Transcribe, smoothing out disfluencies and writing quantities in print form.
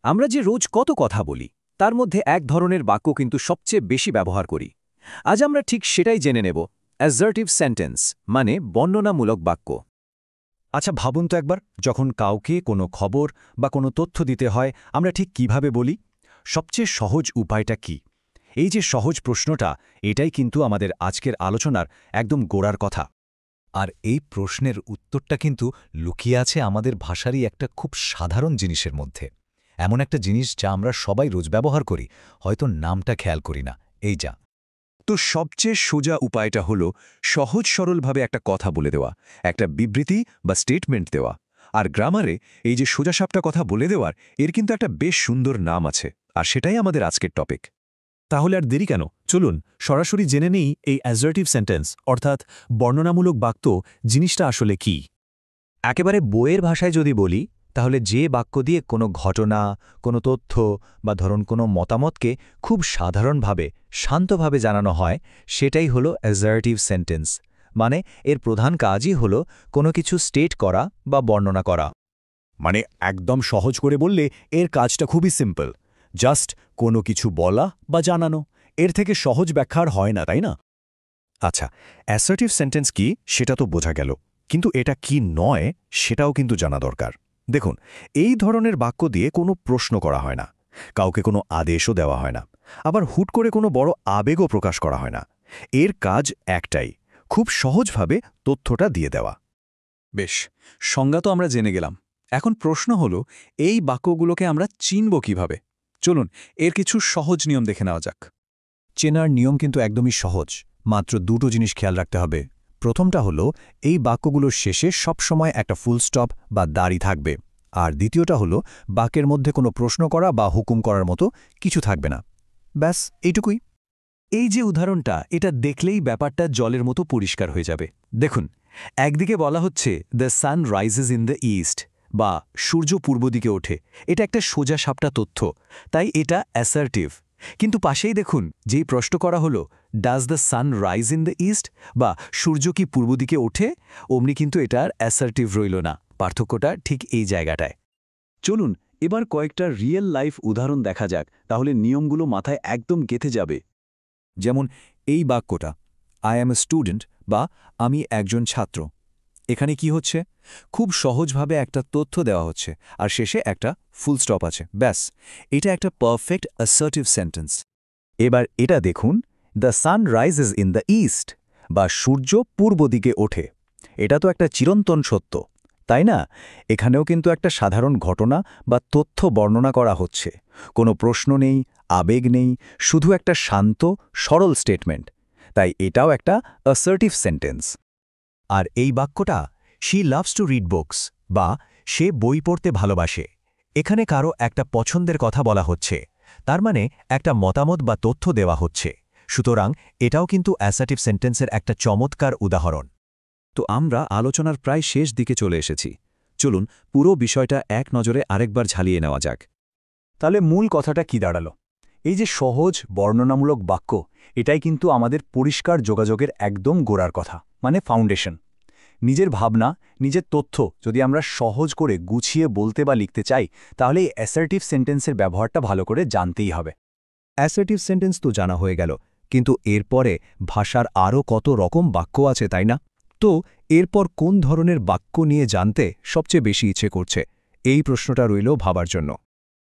আমরা যে রোজ কত কথা বলি তার মধ্যে এক ধরনের বাক্য কিন্তু সবচেয়ে বেশি ব্যবহার করি। আজ আমরা ঠিক সেটাই জেনে নেব, অ্যাসার্টিভ সেন্টেন্স মানে বর্ণনামূলক বাক্য। আচ্ছা ভাবুন তো একবার, যখন কাউকে কোনো খবর বা কোনো তথ্য দিতে হয় আমরা ঠিক কিভাবে বলি? সবচেয়ে সহজ উপায়টা কি? এই যে সহজ প্রশ্নটা, এটাই কিন্তু আমাদের আজকের আলোচনার একদম গোড়ার কথা। আর এই প্রশ্নের উত্তরটা কিন্তু লুকিয়ে আছে আমাদের ভাষারই একটা খুব সাধারণ জিনিসের মধ্যে। এমন একটা জিনিস যা আমরা সবাই রোজ ব্যবহার করি, হয়তো নামটা খেয়াল করি না। এই যা তো সবচেয়ে সোজা উপায়টা হলো সহজ সরলভাবে একটা কথা বলে দেওয়া, একটা বিবৃতি বা স্টেটমেন্ট দেওয়া। আর গ্রামারে এই যে সোজাসাপটা কথা বলে দেওয়ার এর কিন্তু একটা বেশ সুন্দর নাম আছে, আর সেটাই আমাদের আজকের টপিক। তাহলে আর দেরি কেন, চলুন সরাসরি জেনে নেই এই অ্যাসার্টিভ সেন্টেন্স অর্থাৎ বর্ণনামূলক বাক্য জিনিসটা আসলে কি। একেবারে বইয়ের ভাষায় যদি বলি, তাহলে যে বাক্য দিয়ে কোনো ঘটনা, কোনো তথ্য বা ধরুন কোনো মতামতকে খুব সাধারণভাবে, শান্তভাবে জানানো হয়, সেটাই হলো অ্যাসার্টিভ সেন্টেন্স। মানে এর প্রধান কাজই হলো কোনো কিছু স্টেট করা বা বর্ণনা করা। মানে একদম সহজ করে বললে এর কাজটা খুবই সিম্পল, জাস্ট কোনো কিছু বলা বা জানানো। এর থেকে সহজ ব্যাখ্যা আর হয় না, তাই না? আচ্ছা, অ্যাসার্টিভ সেন্টেন্স কি সেটা তো বোঝা গেল, কিন্তু এটা কি নয় সেটাও কিন্তু জানা দরকার। দেখুন, এই ধরনের বাক্য দিয়ে কোনো প্রশ্ন করা হয় না, কাউকে কোনো আদেশও দেওয়া হয় না, আবার হুট করে কোনো বড় আবেগও প্রকাশ করা হয় না। এর কাজ একটাই, খুব সহজভাবে তথ্যটা দিয়ে দেওয়া। বেশ, সংজ্ঞা তো আমরা জেনে গেলাম। এখন প্রশ্ন হলো, এই বাক্যগুলোকে আমরা চিনব কিভাবে? চলুন এর কিছু সহজ নিয়ম দেখে নেওয়া যাক। চেনার নিয়ম কিন্তু একদমই সহজ, মাত্র দুটো জিনিস খেয়াল রাখতে হবে। প্রথমটা হলো, এই বাক্যগুলোর শেষে সবসময় একটা ফুল স্টপ বা দাড়ি থাকবে। আর দ্বিতীয়টা হলো, বাক্যের মধ্যে কোনো প্রশ্ন করা বা হুকুম করার মতো কিছু থাকবে না। ব্যাস এইটুকুই। এই যে উদাহরণটা, এটা দেখলেই ব্যাপারটা জলের মতো পরিষ্কার হয়ে যাবে। দেখুন, একদিকে বলা হচ্ছে the sun rises in the east, বা সূর্য পূর্ব দিকে ওঠে। এটা একটা সোজা সাপটা তথ্য, তাই এটা অ্যাসার্টিভ। কিন্তু পাশেই দেখুন, যেই প্রশ্ন করা হলো does the sun rise in the east, বা সূর্য কি পূর্ব দিকে ওঠে, অমনি কিন্তু এটার অ্যাসার্টিভ রইল না। পার্থক্যটা ঠিক এই জায়গাটায়। চলুন এবার কয়েকটা রিয়েল লাইফ উদাহরণ দেখা যাক, তাহলে নিয়মগুলো মাথায় একদম গেঁথে যাবে। যেমন এই বাক্যটা, আই অ্যাম এ স্টুডেন্ট বা আমি একজন ছাত্র। এখানে কি হচ্ছে? খুব সহজভাবে একটা তথ্য দেওয়া হচ্ছে, আর শেষে একটা ফুল স্টপ আছে। ব্যাস, এটা একটা পারফেক্ট অ্যাসার্টিভ সেন্টেন্স। এবার এটা দেখুন, the sun rises in the east, বা সূর্য পূর্ব দিকে ওঠে। এটা তো একটা চিরন্তন সত্য, তাই না? এখানেও কিন্তু একটা সাধারণ ঘটনা বা তথ্য বর্ণনা করা হচ্ছে। কোনো প্রশ্ন নেই, আবেগ নেই, শুধু একটা শান্ত, সরল স্টেটমেন্ট। তাই এটাও একটা অ্যাসার্টিভ সেন্টেন্স। আর এই বাক্যটা, she loves to read books, বা সে বই পড়তে ভালোবাসে। এখানে কারো একটা পছন্দের কথা বলা হচ্ছে, তার মানে একটা মতামত বা তথ্য দেওয়া হচ্ছে। সুতরাং এটাও কিন্তু অ্যাসার্টিভ সেন্টেন্সের একটা চমৎকার উদাহরণ। তো আমরা আলোচনার প্রায় শেষ দিকে চলে এসেছি। চলুন পুরো বিষয়টা এক নজরে আরেকবার ঝালিয়ে নেওয়া যাক। তাহলে মূল কথাটা কি দাঁড়ালো? এই যে সহজ বর্ণনামূলক বাক্য, এটাই কিন্তু আমাদের পরিষ্কার যোগাযোগের একদম গোড়ার কথা, মানে ফাউন্ডেশন। নিজের ভাবনা, নিজের তথ্য যদি আমরা সহজ করে গুছিয়ে বলতে বা লিখতে চাই, তাহলে এই অ্যাসার্টিভ সেন্টেন্সের ব্যবহারটা ভালো করে জানতেই হবে। অ্যাসার্টিভ সেন্টেন্স তো জানা হয়ে গেল, কিন্তু এরপরে ভাষার আরও কত রকম বাক্য আছে, তাই না? তো এরপর কোন ধরনের বাক্য নিয়ে জানতে সবচেয়ে বেশি ইচ্ছে করছে? এই প্রশ্নটা রইল ভাবার জন্য।